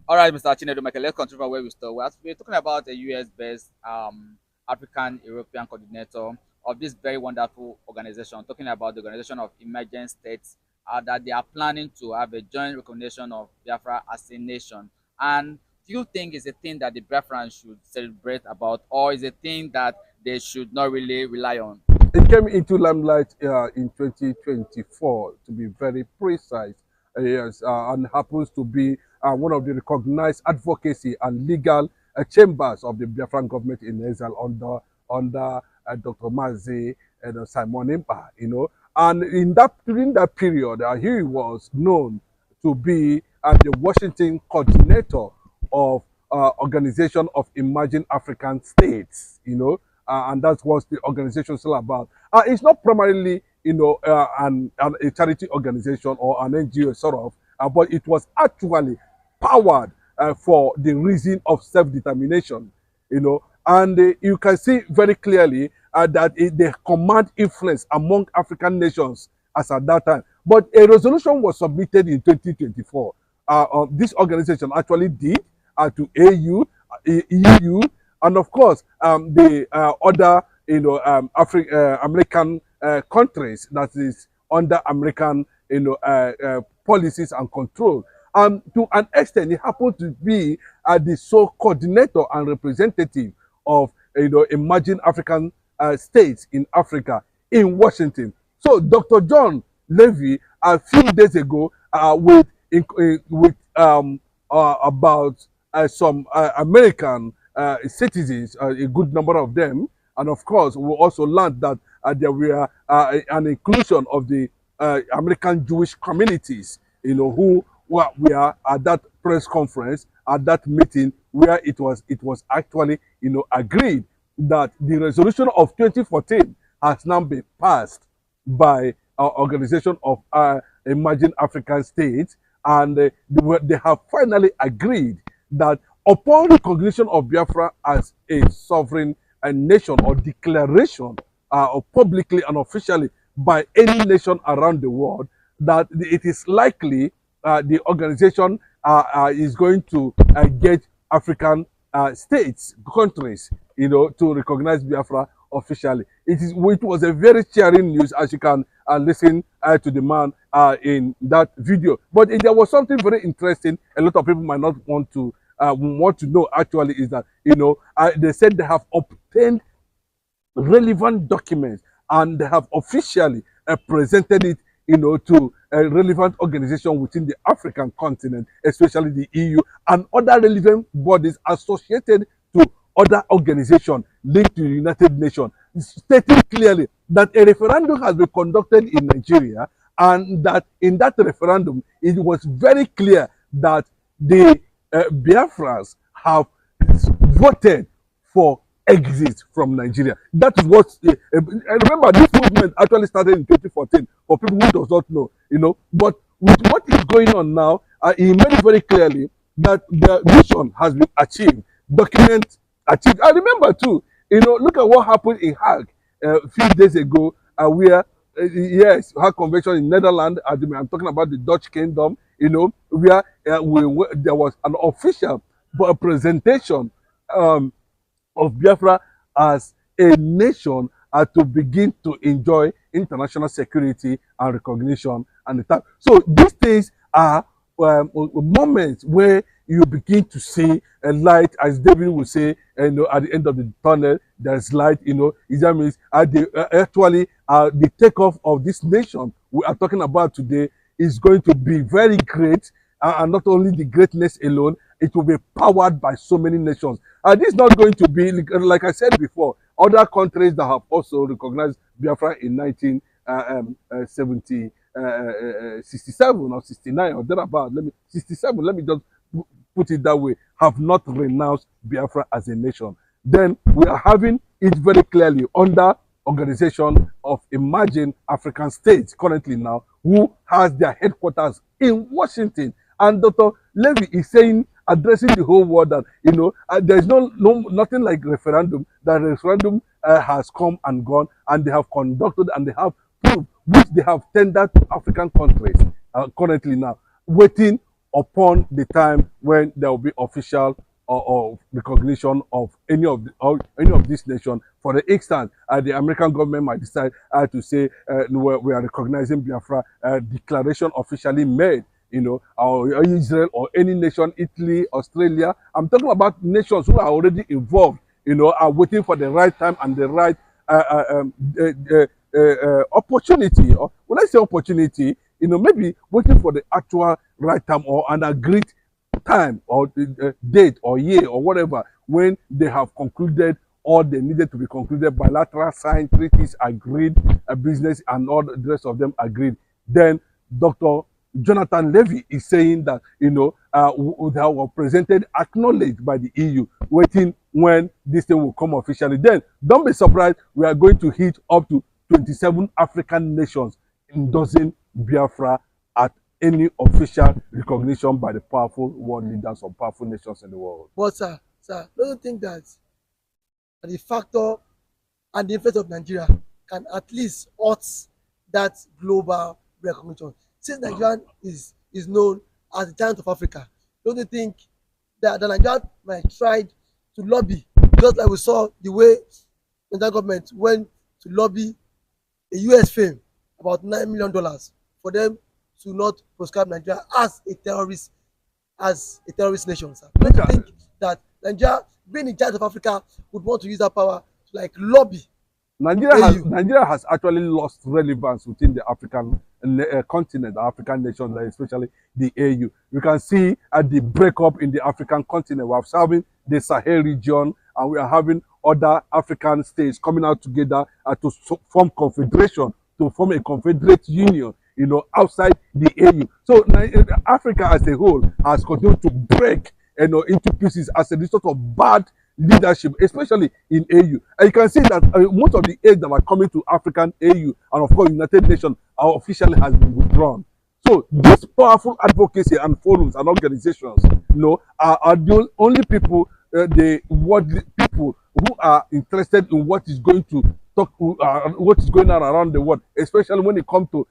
All right, Mr. Chinedu Michael, let's continue from where we start. We're talking about a US-based African European coordinator of this very wonderful organization, talking about the Organization of Emerging States, that they are planning to have a joint recognition of Biafra as a nation. And do you think it's a thing that the Biafrans should celebrate about, or is a thing that they should not really rely on? It came into limelight in 2024, to be very precise, yes, and happens to be one of the recognized advocacy and legal chambers of the Biafran government in exile under Dr. Mazi and Simon Impa, And during that period, he was known to be the Washington coordinator of Organization of Emerging African States, and that's what the organization is all about. It's not primarily, a charity organization or an NGO sort of, but it was actually powered for the reason of self-determination, and you can see very clearly that they command influence among African nations as at that time. But a resolution was submitted in 2024. This organization actually did to AU, EU, and of course the other American countries that is under American policies and control. To an extent, he happened to be the sole coordinator and representative of emerging African states in Africa in Washington. So Dr. John Levy a few days ago with about some American citizens, a good number of them, and of course we also learned that there were an inclusion of the American Jewish communities, who were at that press conference, at that meeting, where it was actually agreed that the resolution of 2014 has now been passed by our Organization of Emerging African States, and they have finally agreed that upon recognition of Biafra as a sovereign nation, or declaration publicly and officially by any nation around the world, that it is likely the organization is going to get African states, countries, to recognize Biafra officially. It was a very cheering news, as you can listen to the man in that video. But there was something very interesting. A lot of people might not want to know actually, is that they said they have obtained relevant documents and they have officially presented it to a relevant organization within the African continent, especially the EU and other relevant bodies associated to other organizations linked to the United Nations, stating clearly that a referendum has been conducted in Nigeria, and that in that referendum it was very clear that the Biafrans have voted for exit from Nigeria. That is what remember, this movement actually started in 2014. For people who does not know, But with what is going on now, he made it very clearly that the mission has been achieved, document achieved. I remember too, look at what happened in Hague a few days ago, where yes, Hague Convention in Netherlands. I'm talking about the Dutch Kingdom, where there was an official presentation of Biafra as a nation to begin to enjoy international security and recognition and the time. So these things are moments where you begin to see a light, as David would say, at the end of the tunnel, there's light, That means actually the takeoff of this nation we are talking about today is going to be very great, and not only the greatness alone, it will be powered by so many nations. This is not going to be, like I said before, other countries that have also recognized Biafra in 1967 or 69 or thereabout. 67, let me just put it that way, have not renounced Biafra as a nation. Then we are having it very clearly under Organization of Emerging African States currently now, who has their headquarters in Washington. And Dr. Levy is saying, addressing the whole world, that there is nothing like referendum. That referendum has come and gone, and they have conducted and they have proved, which they have tendered to African countries currently now, waiting upon the time when there will be official or recognition of any of these nations. For the instance, the American government might decide to say we are recognizing Biafra, declaration officially made, or Israel or any nation, Italy, Australia. I'm talking about nations who are already involved, are waiting for the right time and the right uh, uh, um, uh, opportunity. Or when I say opportunity, maybe waiting for the actual right time or an agreed time or date or year or whatever when they have concluded all they needed to be concluded, bilateral signed treaties agreed, business and all the rest of them agreed. Then Dr. Jonathan Levy is saying that they were presented, acknowledged by the EU, waiting when this thing will come officially. Then don't be surprised, we are going to hit up to 27 African nations endorsing Biafra at any official recognition by the powerful world leaders or powerful nations in the world. But sir, don't you think that the factor and the influence of Nigeria can at least hurt that global recognition? Since Nigeria is known as the giant of Africa, don't you think that the Nigeria might try to lobby, just like we saw the way the Nigerian government went to lobby a US firm about $9 million for them to not proscribe Nigeria as a terrorist nation, sir? Don't you think that Nigeria, being in charge of Africa, would want to use that power to like lobby? Nigeria has actually lost relevance within the African continent, the African nations, especially the AU. You can see at the breakup in the African continent, we are having the Sahel region and we are having other African states coming out together to form confederation, to form a confederate union, outside the AU. So Africa as a whole has continued to break, into pieces as a result of bad leadership, especially in AU. And you can see that most of the aid that are coming to African AU and of course United Nations officially has been withdrawn. So these powerful advocacy and forums and organizations, are the only people, the worldly people who are interested in what is going to what is going on around the world, especially when it comes to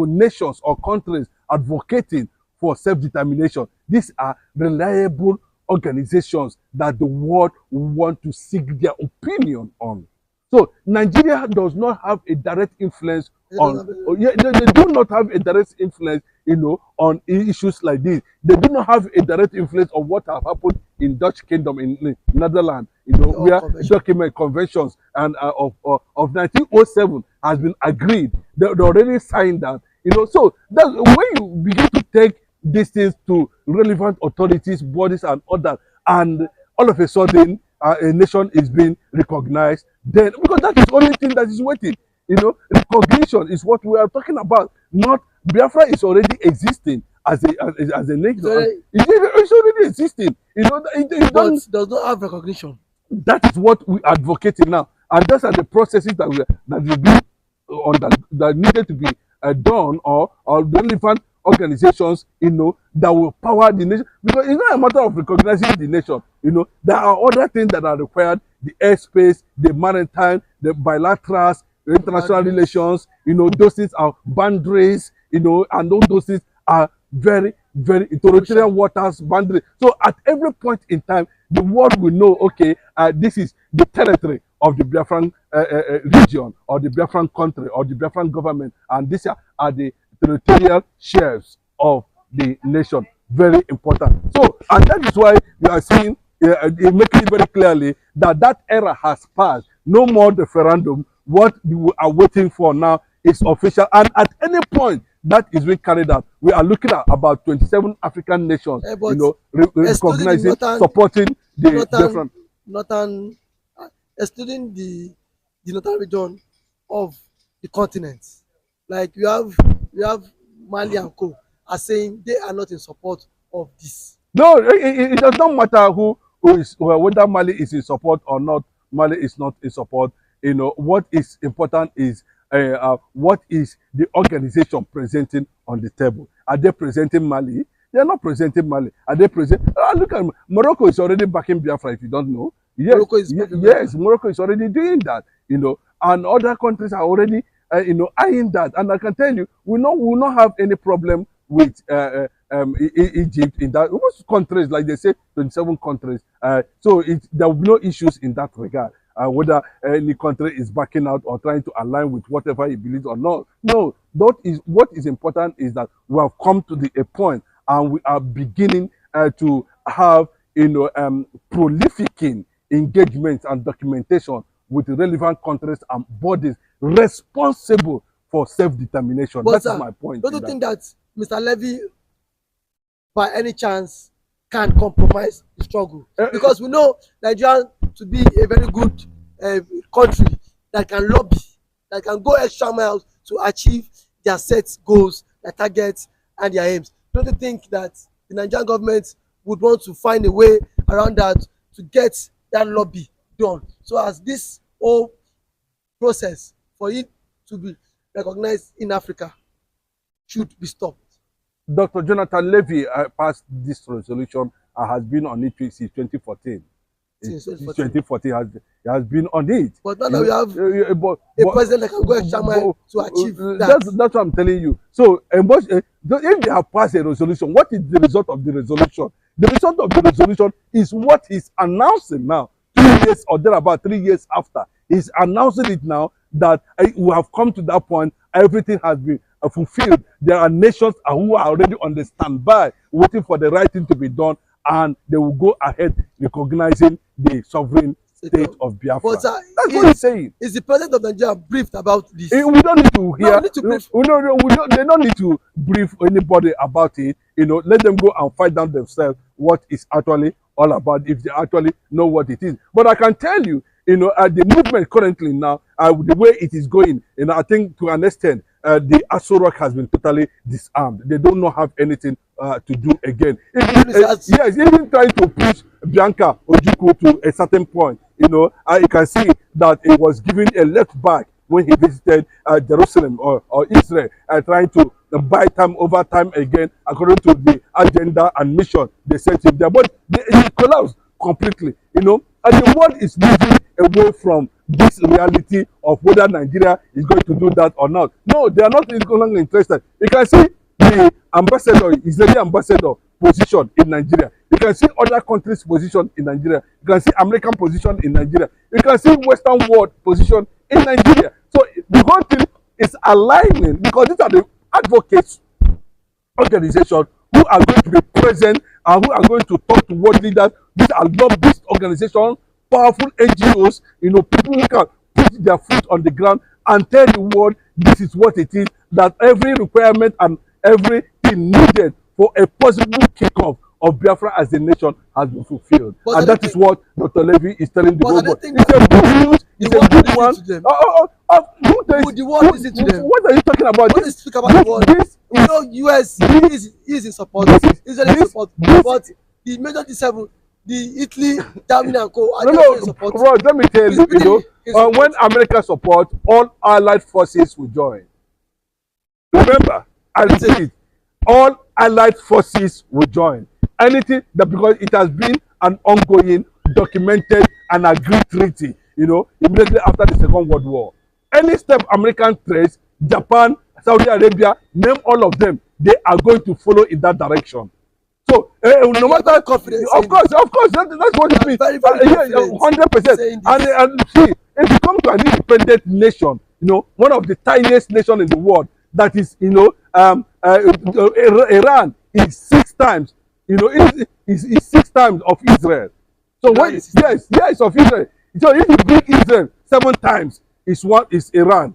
nations or countries advocating for self-determination. These are reliable organizations that the world want to seek their opinion on. So Nigeria does not have a direct influence on, they do not have a direct influence, on issues like this. They do not have a direct influence on what have happened in Dutch Kingdom, in Netherlands, where document conventions and of 1907 has been agreed. They already signed that, So that when you begin to take these things to relevant authorities, bodies, and others, and all of a sudden a nation is being recognized, then because that is the only thing that is waiting. Recognition is what we are talking about. Not Biafra is already existing as a nation. It's already existing. It does not have recognition. That is what we are advocating now, and those are the processes that needed to be done, or relevant organizations, that will power the nation. Because it's not a matter of recognizing the nation. There are other things that are required: the airspace, the maritime, the bilaterals, the international relations. Those things are boundaries. And all those things are very, very territorial waters boundaries. So at every point in time, the world will know, okay, this is the territory of the Biafran region, or the Biafran country, or the Biafran government, and these are the territorial shares of the nation. Very important. So, and that is why you are seeing, making it very clearly that era has passed. No more referendum. What we are waiting for now is official, and at any point that is being carried out, we are looking at about 27 African nations, recognizing, supporting the different northern, excluding the northern region of the continent. Like you have Mali and Co. are saying they are not in support of this. No, it does not matter whether Mali is in support or not. Mali is not in support. What is important is what is the organization presenting on the table. Are they presenting Mali? They are not presenting Mali. Are they present? Look at Morocco is already backing Biafra. If you don't know, yes, Morocco is already doing that. And other countries are already eyeing that. And I can tell you, we will not have any problem with Egypt, in that most countries, like they say, 27 countries. So there will be no issues in that regard. Whether any country is backing out or trying to align with whatever he believes or not. No, that is what is important is that we have come to a point and we are beginning to have prolific engagements and documentation with the relevant countries and bodies responsible for self-determination. But That is my point. Don't you think that Mr. Levy, by any chance, can compromise the struggle? Because we know Nigeria to be a very good country that can lobby, that can go extra miles to achieve their set goals, their targets, and their aims. Don't you think that the Nigerian government would want to find a way around that to get that lobby done, so as this whole process for it to be recognized in Africa should be stopped? Dr. Jonathan Levy passed this resolution and has been on it since 2014. Since 2014 has been on it. But now we have a president that can go extra mile to achieve that. That's what I'm telling you. So, if they have passed a resolution, what is the result of the resolution? The result of the resolution is what he's announcing now, 2 years or thereabout, 3 years after. He's announcing it now that we have come to that point, everything has been fulfilled. There are nations who are already on the standby, waiting for the right thing to be done, and they will go ahead recognizing the sovereign state of Biafra. But, that's what he's saying. Is the president of Nigeria briefed about this? We don't need to hear. No, need to brief. They don't need to brief anybody about it. Let them go and find out themselves what is actually all about, if they actually know what it is. But I can tell you, the movement currently now, the way it is going, I think to an extent, the Aso Rock has been totally disarmed. They don't not have anything to do again. Yes, even trying to push Bianca Ojukwu to a certain point, you can see that it was given a left back when he visited Jerusalem or Israel, trying to buy time over time again according to the agenda and mission they sent him there. But he collapsed completely, and the world is moving away from this reality of whether Nigeria is going to do that or not. No, they are not longer interested. You can see the ambassador, Israeli ambassador position in Nigeria. You can see other countries' position in Nigeria. You can see American position in Nigeria. You can see Western world position in Nigeria. So the whole thing is aligning, because these are the advocates organizations who are going to be present and who are going to talk to world leaders. These are lobbyist organizations, powerful NGOs, people who can put their foot on the ground and tell the world this is what it is, that every requirement and everything needed for a possible kickoff of Biafra as a nation has been fulfilled. But and that is what Dr. Levy is telling the world. It's a good news. It's a good one. Would the world listen to them? What are you talking about? What is speak about the world? US is in support. Israel is in support. But the major G7, the Italy, Germany and co. No, bro, let me tell you, when America supports, all allied forces will join. Remember, I repeat it, all allied forces will join. Anything that, because it has been an ongoing, documented and agreed treaty, immediately after the Second World War. Any step American takes, Japan, Saudi Arabia, name all of them, they are going to follow in that direction. So, no matter confidence, of course, that's what it means. Very, very 100%. And see, if you come to an independent nation, one of the tiniest nations in the world, that is, Iran is 6 times, is 6 times of Israel. So when yes, of Israel. So if you bring Israel 7 times, is Iran.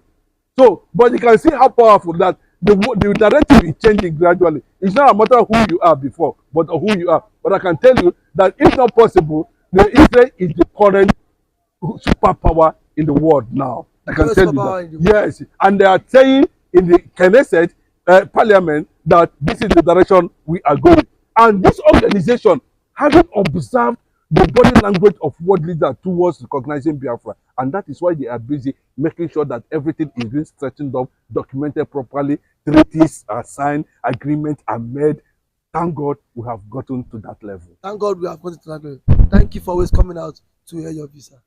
So, but you can see how powerful that the narrative is changing gradually. It's not a matter of who you are before, but of who you are. But I can tell you that it's not possible. Israel is the current superpower in the world now. I can tell you that. Yes, and they are saying in the Knesset parliament that this is the direction we are going. And this organization hasn't observed the body language of world leaders towards recognizing Biafra. And that is why they are busy making sure that everything is being straightened up, documented properly, treaties are signed, agreements are made. Thank God we have gotten to that level. Thank God we have gotten to that level. Thank you for always coming out to hear your views, sir.